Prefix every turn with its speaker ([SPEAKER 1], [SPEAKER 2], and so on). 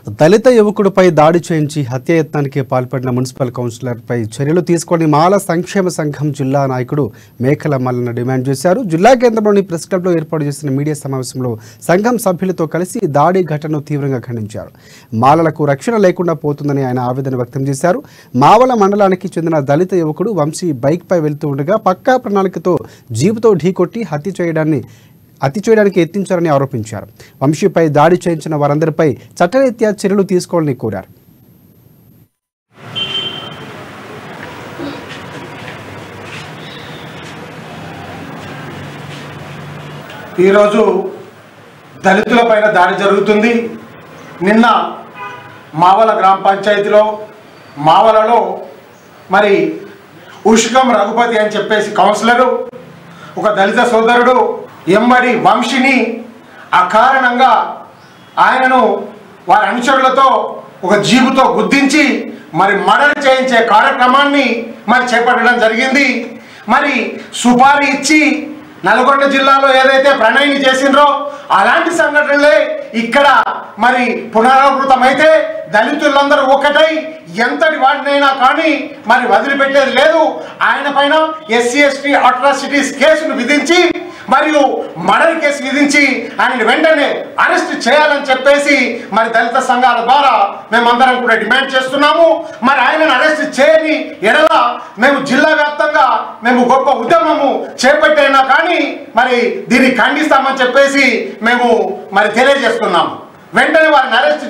[SPEAKER 1] దళిత యువకుడిపై దాడి చేయించి హత్యాయత్నానికి పాల్పడిన మున్సిపల్ కౌన్సిలర్పై చర్యలు తీసుకొని మాల సంక్షేమ సంఘం జిల్లా నాయకుడు మేకల మల్లన్న డిమాండ్ చేశారు. జిల్లా కేంద్రంలోని ప్రెస్ క్లబ్లో ఏర్పాటు చేసిన మీడియా సమావేశంలో సంఘం సభ్యులతో కలిసి దాడి ఘటనను తీవ్రంగా ఖండించారు. మాలలకు రక్షణ లేకుండా పోతుందని ఆయన ఆవేదన వ్యక్తం చేశారు. మావల మండలానికి చెందిన దళిత యువకుడు వంశీ బైక్పై వెళ్తూ ఉండగా పక్కా ప్రణాళికతో జీపుతో ఢీకొట్టి హత్య చేయడానికి యత్నించారని ఆరోపించారు. వంశీపై దాడి చేయించిన వారందరిపై చట్టరీత్యా చర్యలు తీసుకోవాలని కోరారు.
[SPEAKER 2] ఈరోజు దళితులపైన దాడి జరుగుతుంది. నిన్న మావల గ్రామ పంచాయతీలో మావలలో మరి ఉష్కం రఘుపతి అని చెప్పేసి కౌన్సిలరు ఒక దళిత సోదరుడు ఎంబడి వంశీని అకారణంగా ఆయనను వారి అనుచరులతో ఒక జీబుతో గుద్దించి మరి మర్డర్ చేయించే కార్యక్రమాన్ని మరి చేపట్టడం జరిగింది. మరి సుపారీ ఇచ్చి నల్గొండ జిల్లాలో ఏదైతే ప్రణయిని చేసిండ్రో అలాంటి సంఘటనలే ఇక్కడ మరి పునరావృతమైతే దళితులందరూ ఒక్కటై ఎంతటి వాటినైనా కానీ మరి వదిలిపెట్టేది లేదు. ఆయన పైన SC ST అట్రాసిటీస్ కేసును విధించి మరియు మర్డర్ కేసు విధించి ఆయనని వెంటనే అరెస్ట్ చేయాలని చెప్పేసి మరి దళిత సంఘాల ద్వారా మేమందరం కూడా డిమాండ్ చేస్తున్నాము. మరి ఆయనను అరెస్ట్ చేయని ఎడల మేము జిల్లా వ్యాప్తంగా మేము గొప్ప ఉద్యమము చేపట్టైనా కానీ మరి దీన్ని ఖండిస్తామని చెప్పేసి మేము మరి తెలియజేస్తున్నాము. వెంటనే వారిని అరెస్ట్